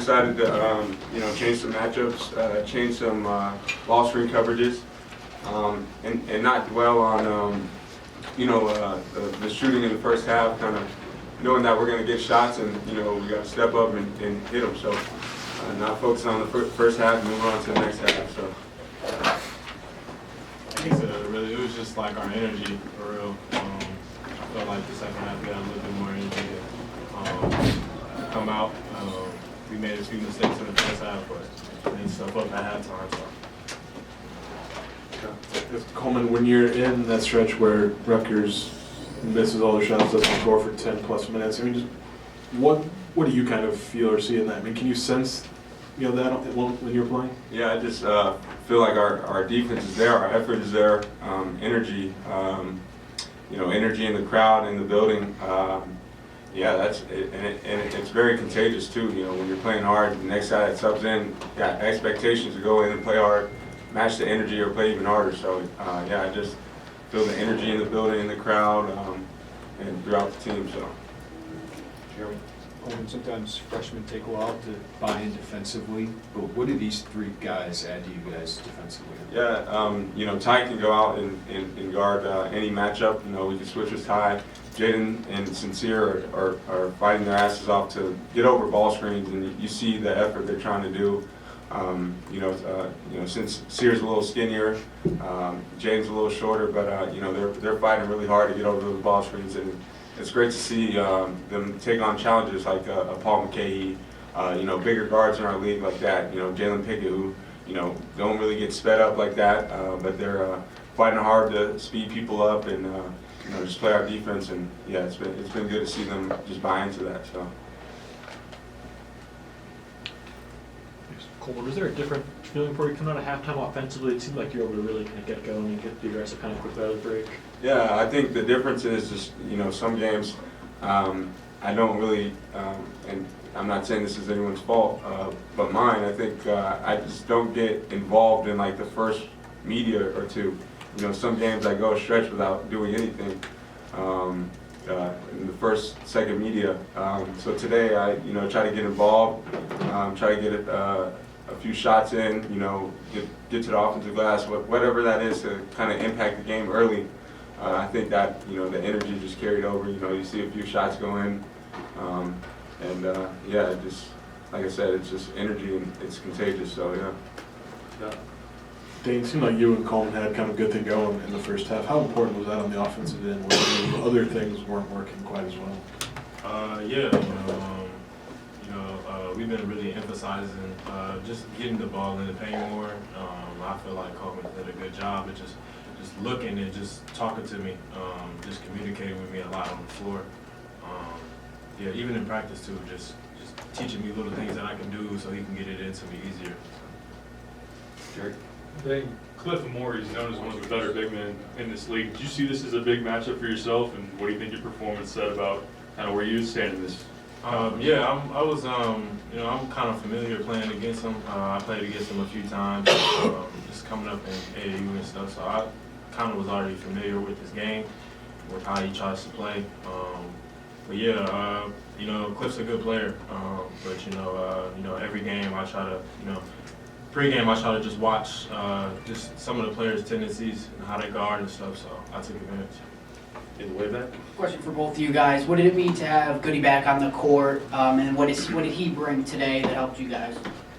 decided to, change some matchups, change some ball screen coverages, and not dwell on, the shooting in the first half, kind of knowing that we're going to get shots and, we got to step up and hit them. So not focus on the first half and move on to the next half. So. I think it was just like our energy, for real. I felt like the second half we had a little bit more energy to come out. We made a few mistakes in the first half, but made stuff up at halftime. So. Coleman, when you're in that stretch where Rutgers misses all their shots, doesn't score for 10+ minutes, I mean, just what do you kind of feel or see in that? I mean, can you sense that when you're playing? Yeah, I just feel like our defense is there, our effort is there, energy, energy in the crowd, in the building. Yeah, that's it, and it's very contagious too. When you're playing hard, the next guy that subs in got expectations to go in and play hard, match the energy, or play even harder. So I just feel the energy in the building, in the crowd, and throughout the team. So. Jeremy? Coleman, sometimes freshmen take a while to buy in defensively, but what do these three guys add to you guys defensively? Yeah, Ty can go out and guard any matchup. We can switch with Ty. Jaden and Sincere are fighting their asses off to get over ball screens, and you see the effort they're trying to do. Since Sear's a little skinnier, Jaden's a little shorter, but they're fighting really hard to get over those ball screens, and it's great to see them take on challenges like Paul McKay, bigger guards in our league like that. Jalen Pickett, who don't really get sped up like that, but they're fighting hard to speed people up and just play our defense. And yeah, it's been good to see them just buy into that. So. Coleman, was there a different feeling for you coming out of halftime offensively? It seemed like you were able to really kind of get going and get the aggressive kind of quick out of the break. Yeah, I think the difference is just, some games I don't really, and I'm not saying this is anyone's fault, but mine, I think I just don't get involved in like the first media or two. Some games I go a stretch without doing anything in the second media. So today I, try to get involved, try to get a few shots in, get to the offensive glass, whatever that is to kind of impact the game early. I think that, the energy just carried over. You see a few shots go in, just like I said, it's just energy and it's contagious. So yeah. Dain, it seemed like you and Coleman had kind of a good thing going in the first half. How important was that on the offensive end where other things weren't working quite as well? We've been really emphasizing just getting the ball in the paint more. I feel like Coleman did a good job of just looking and just talking to me, just communicating with me a lot on the floor. Even in practice too, just teaching me little things that I can do so he can get it into me easier. Jerry? Cliff Moore is known as one of the better big men in this league. Did you see this as a big matchup for yourself, and what do you think your performance said about kind of where you stand in this? I'm kind of familiar playing against him. I played against him a few times, just coming up in AAU and stuff. So I kind of was already familiar with his game, with how he tries to play. Cliff's a good player. Every game I try to, pre-game I try to just watch just some of the players' tendencies and how they guard and stuff. So I took advantage. In the way back? Question for both of you guys. What did it mean to have Goody back on the court, and what did he bring today that helped you guys?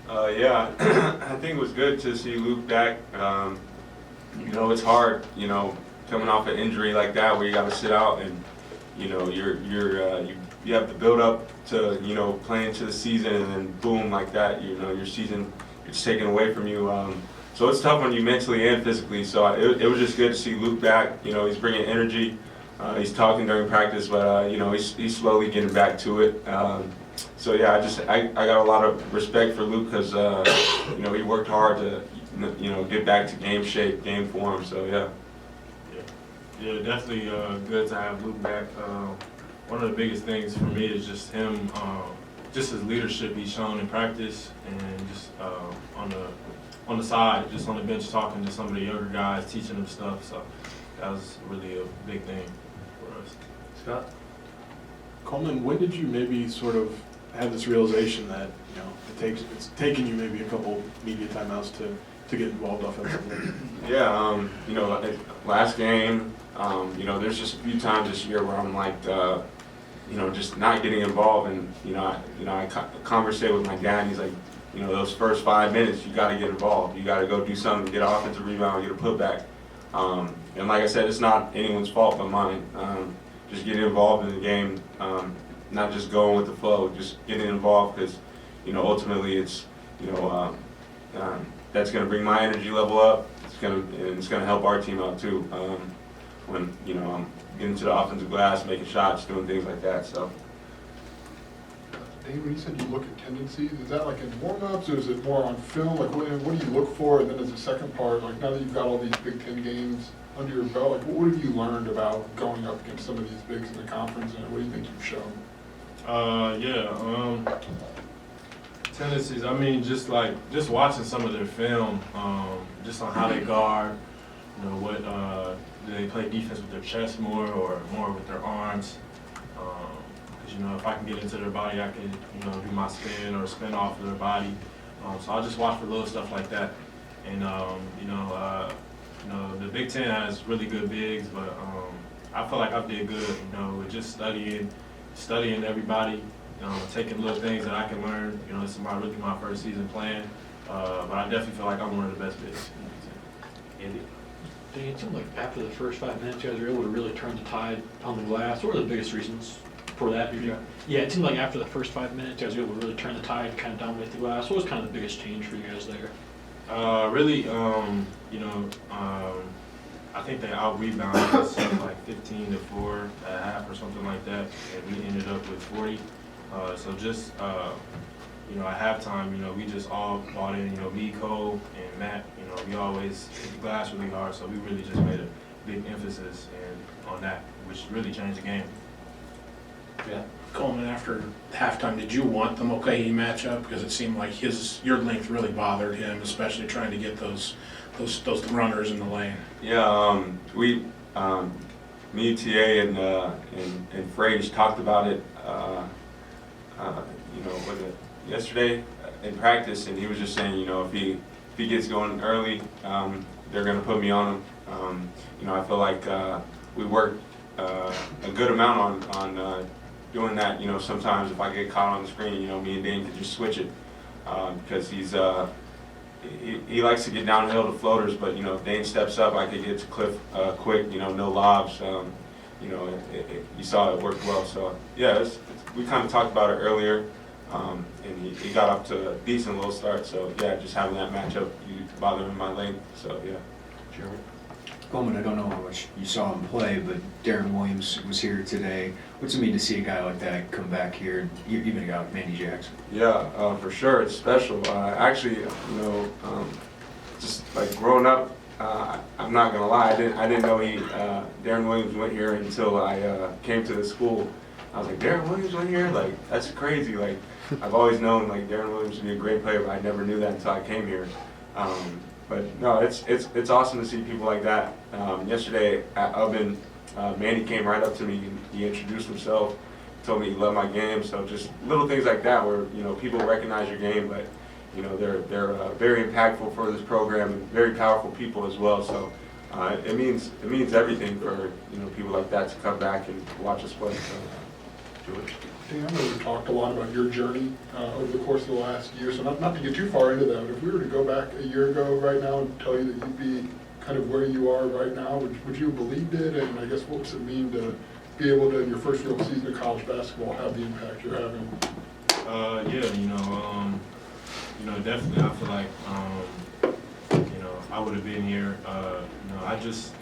I think it was good to see Luke back. It's hard, coming off an injury like that where you got to sit out and, you have to build up to, play into the season and then boom like that, your season it's taken away from you. So it's tough on you mentally and physically. So it was just good to see Luke back. He's bringing energy. He's talking during practice, but he's slowly getting back to it. I got a lot of respect for Luke because he worked hard to get back to game shape, game form. So Yeah, definitely good to have Luke back. One of the biggest things for me is just him, just his leadership he's shown in practice, and just on the side, just on the bench talking to some of the younger guys, teaching them stuff. So that was really a big thing for us. Scott? Coleman, when did you maybe sort of have this realization that, it's taken you maybe a couple media timeouts to get involved offensively? Yeah, last game, there's just a few times this year where I'm like, just not getting involved, and I conversate with my dad, and he's like, those first 5 minutes, you got to get involved. You got to go do something, get an offensive rebound, get a putback. And like I said, it's not anyone's fault but mine. Just getting involved in the game, not just going with the flow, just getting involved, because ultimately it's that's going to bring my energy level up. It's going to help our team out too. When I'm getting to the offensive glass, making shots, doing things like that. So. Dain, when you said you look at tendencies, is that like in warm-ups, or is it more on film? Like, what do you look for? And then as a second part, like now that you've got all these Big Ten games under your belt, like what have you learned about going up against some of these bigs in the conference, and what do you think you've shown? Tendencies, I mean, just watching some of their film, just on how they guard, do they play defense with their chest more or more with their arms? Because, if I can get into their body, I can, do my spin or spin off of their body. So I'll just watch for little stuff like that. And, the Big Ten has really good bigs, but I feel like I did good, with just studying everybody, taking little things that I can learn. This is really my first season playing, but I definitely feel like I'm one of the best bigs. Andy? It seemed like after the first 5 minutes, you guys were able to really turn the tide on the glass. What were the biggest reasons for that? Yeah, it seemed like after the first 5 minutes, you guys were able to really turn the tide and kind of dominate the glass. What was kind of the biggest change for you guys there? I think they out-rebounded us like 15-4 at half or something like that, and we ended up with 40. So just, at halftime, we just all bought in, me, Cole, and Matt, we always hit the glass really hard, so we really just made a big emphasis on that, which really changed the game. Yeah. Coleman, after halftime, did you want the Mulcahy matchup? Because it seemed like your length really bothered him, especially trying to get those runners in the lane. Yeah, me, TA, and Frage talked about it. Was it yesterday in practice? And he was just saying, if he gets going early, they're going to put me on him. I feel like we worked a good amount on doing that. Sometimes if I get caught on the screen, me and Dain could just switch it, because he likes to get downhill to floaters, but if Dain steps up, I could get to Cliff quick, no lobs. You saw it worked well. So yeah, we kind of talked about it earlier, and he got up to a decent little start. So yeah, just having that matchup, you bother him in my lane. So yeah. Jeremy? Coleman, I don't know how much you saw him play, but Darren Williams was here today. What's it mean to see a guy like that come back here, even a guy like Manny Jackson? Yeah, for sure, it's special. Actually, just like growing up, I'm not gonna lie, I didn't know Darren Williams went here until I came to the school. I was like, Darren Williams went here? Like, that's crazy. Like, I've always known like Darren Williams to be a great player, but I never knew that until I came here. But no, it's awesome to see people like that. Yesterday at Ubin, Manny came right up to me. He introduced himself, told me he loved my game. So just little things like that, where people recognize your game, but they're very impactful for this program and very powerful people as well. So it means everything for people like that to come back and watch us play. So, George. Dain, I know we've talked a lot about your journey over the course of the last year, so not to get too far into that, but if we were to go back a year ago right now and tell you that you'd be kind of where you are right now, would you have believed it? And I guess what does it mean to be able to, in your first real season of college basketball, have the impact you're having? Definitely I feel like, I would have been here. I just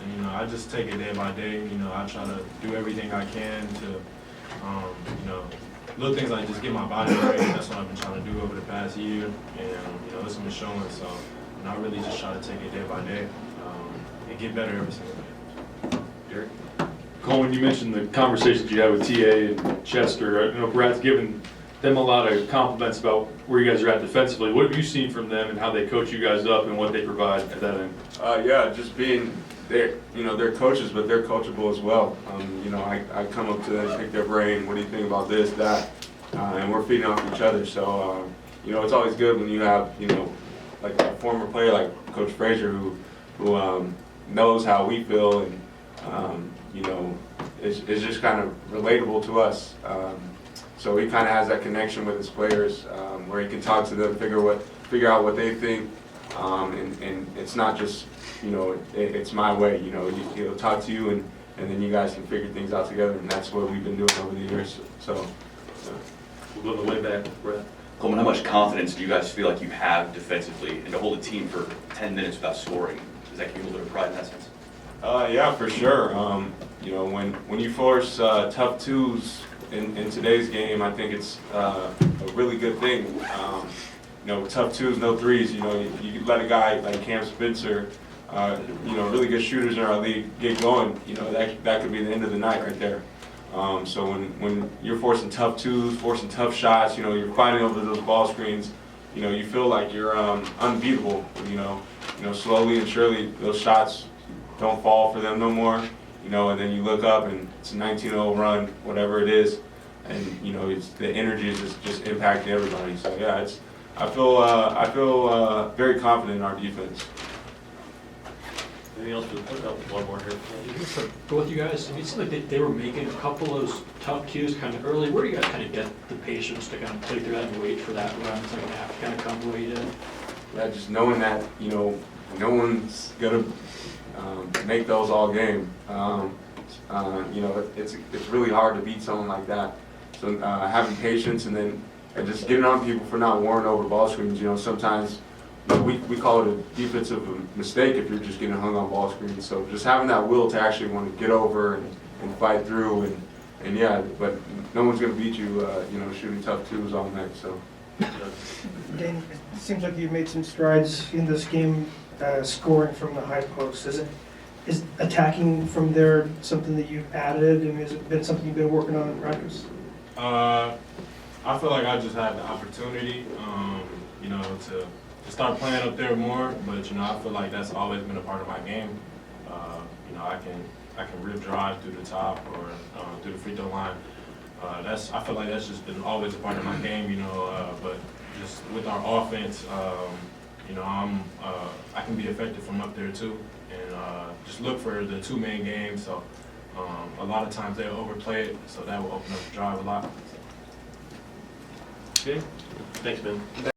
take it day by day. I try to do everything I can to, little things like just get my body right. That's what I've been trying to do over the past year, and it's been showing. So, I really just try to take it day by day and get better every single day. Derek? Coleman, you mentioned the conversations you had with TA and Chester. Brad's given them a lot of compliments about where you guys are at defensively. What have you seen from them and how they coach you guys up and what they provide at that end? Yeah, just being they're coaches, but they're coachable as well. I come up to them, pick their brain. What do you think about this, that? and we're feeding off each other. So, you know, it's always good when you have, you know, like a former player like Coach Frazier who knows how we feel and, you know, is just kind of relatable to us. So he kind of has that connection with his players where he can talk to them, figure out what they think, and it's not just, you know, it's my way. You know, he'll talk to you, and then you guys can figure things out together, and that's what we've been doing over the years. So, We'll go the way back, Brett. Coleman, how much confidence do you guys feel like you have defensively, and to hold a team for 10 minutes without scoring? Does that give you a little bit of pride in that sense? yeah, for sure. You know, when you force tough twos in today's game, I think it's a really good thing. You know, tough twos, no threes. You know, you let a guy like Cam Spencer, you know, really good shooters in our league get going. You know, that could be the end of the night right there. So when you're forcing tough twos, forcing tough shots, you know, you're fighting over those ball screens. You know, you feel like you're unbeatable. You know, slowly and surely those shots don't fall for them no more. You know, and then you look up and it's a 19-0 run, whatever it is, and you know, the energy is just impacting everybody. So yeah, I feel very confident in our defense. Anything else for the point? Oh, one more here. For both you guys, I mean, it seemed like they were making a couple of those tough cues kind of early. Where do you guys kind of get the patience to kind of play through that and wait for that run second half to kind of come the way you did? Yeah, just knowing that, you know, no one's gonna make those all game. You know, it's really hard to beat someone like that. So having patience and then just getting on people for not warring over ball screens. You know, sometimes we call it a defensive mistake if you're just getting hung on ball screens. So just having that will to actually want to get over and fight through and yeah, but no one's gonna beat you. You know, shooting tough twos all night. So. Dain, it seems like you've made some strides in this game, scoring from the high post. Is attacking from there something that you've added, and has it been something you've been working on in practice? I feel like I just had the opportunity, you know, to start playing up there more. But you know, I feel like that's always been a part of my game. You know, I can rip drive through the top or through the free throw line. I feel like that's just been always a part of my game. You know, but just with our offense, you know, I can be effective from up there too, and just look for the two main games. So a lot of times they'll overplay it, so that will open up the drive a lot. Okay. Thanks, Ben.